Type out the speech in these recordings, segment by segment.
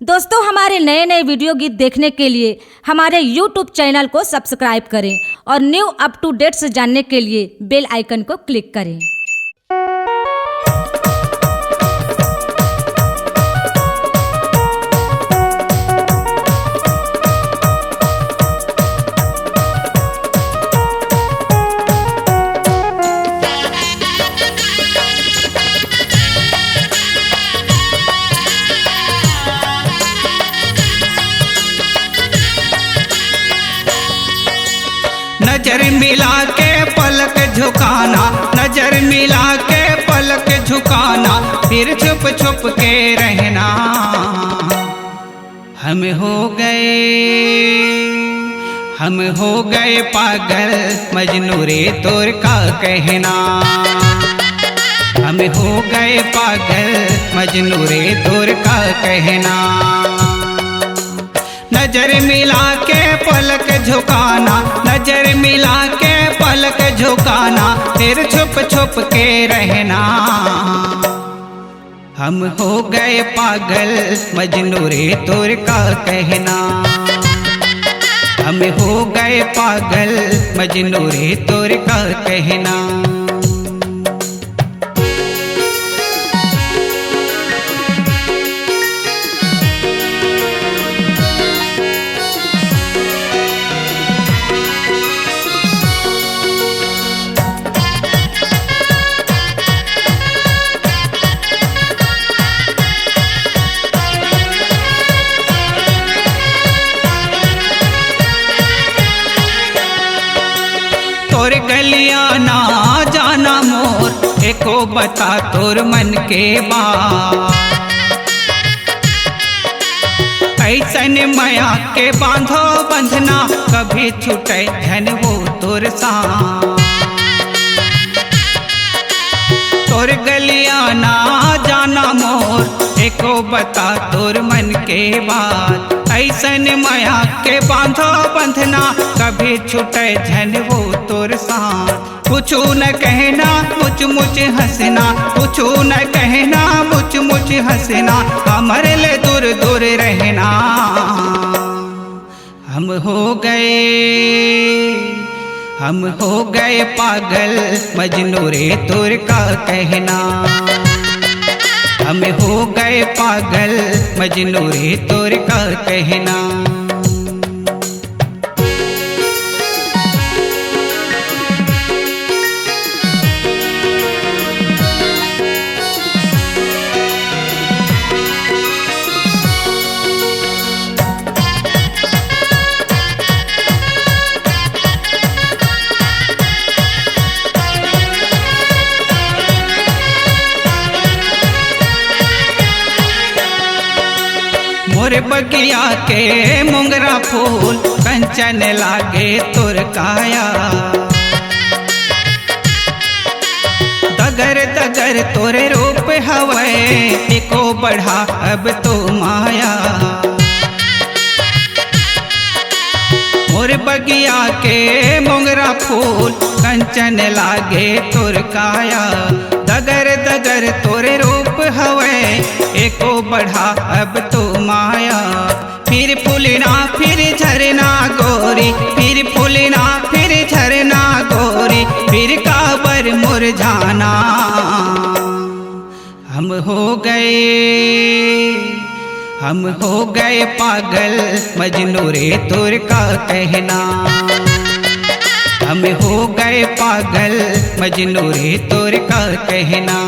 दोस्तों, हमारे नए नए वीडियो गीत देखने के लिए हमारे YouTube चैनल को सब्सक्राइब करें और न्यू अप टू डेट्स जानने के लिए बेल आइकन को क्लिक करें। नजर मिला के पलक झुकाना, नजर मिला के पलक झुकाना, फिर छुप छुप के रहना। हम हो गए पागल मजनू रे तोर का कहना। हम हो गए पागल मजनू रे तोर का कहना। नजर मिला के पलक झुकाना, नजर मिला के पलक झुकाना, फिर छुप छुप के रहना। हम हो गए पागल मजनू रे तोर का कहना। हम हो गए पागल मजनू रे तोर का कहना। तोर गलियां ना जाना मोर, एको बता तोर मन के बात। ऐसन माया के बांधो बंधना, कभी छूटे धन वो तोर साथ। तोर गलियां ना जाना मोर, एको बता तोर मन के बात। ऐसन माया के बांधो बंधना, कभी छूटे झन वो तोर साथ। कुछू न कहना मुझ मुझ हंसना, कुछू न कहना मुझ मुझ हंसना, हमारे ले दूर दूर रहना। हम हो गए पागल मजनू रे तोर का कहना। हम हो गए पागल मजनू रे तोर का कहना। मोर बगिया के मोंगरा फूल, कंचन लागे तोर काया। दगर दगर तोरे रूप हवे, एको बढ़ा अब तो माया। मोर बगिया के मोंगरा फूल, कंचन लागे तोर काया। दगर दगर तोरे रूप हवे, एको बढ़ा अब तो माया। फिर फूलना फिर झरना गोरी, फिर फूलना फिर झरना गोरी, फिर काबर मुरझाना। हम हो गए पागल मजनू रे तोर का कहना। हम हो गए पागल मजनू रे तोर का कहना।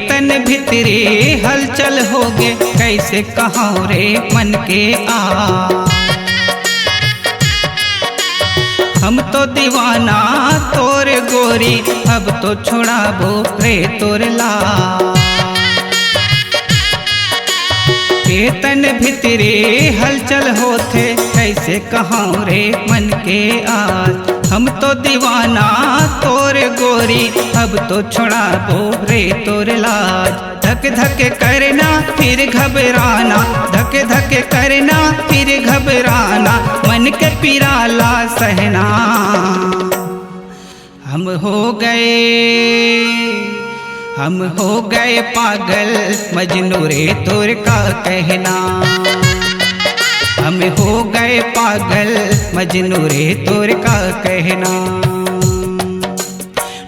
तन भितरे हलचल होगे, कैसे कहूँ रे मन के आ। हम तो दीवाना तोर गोरी, अब तो छुड़ाबो रे तोर ला। केतन भितरे हलचल होथे कैसे कहूँ रे मन के आज। हम तो दीवाना तोरे गोरी अब तो छुड़ाबो रे तोरे लाज। धक धक करना फिर घबराना, धक धक करना फिर घबराना, मन के पिराला सहना। हम हो गए पागल मजनू रे तोर का कहना। हम हो गए पागल मजनू रे तोर का कहना।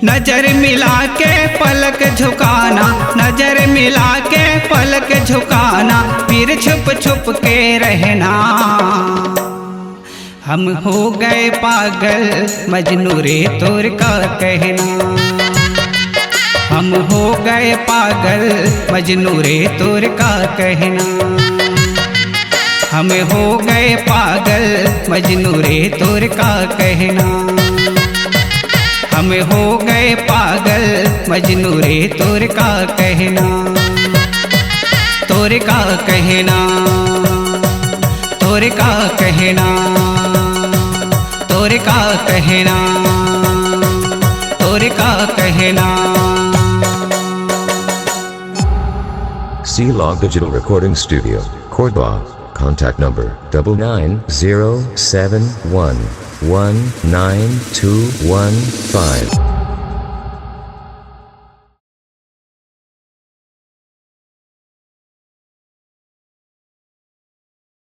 नजर मिला के पलक झुकाना, नजर मिला के पलक झुकाना, फिर छुप छुप के रहना। हम हो गए पागल मजनू रे तोर का कहना। हम हो गए पागल मजनू रे तोर का कहना। हम हो गए पागल मजनू रे तोर का कहना। हम हो गए पागल मजनू रे तोर का कहना। तोर का कहना, तोर का कहना, तोर का कहना, तोर का कहना। C-Log Digital Recording Studio, Cordoba. Contact number 9907119215.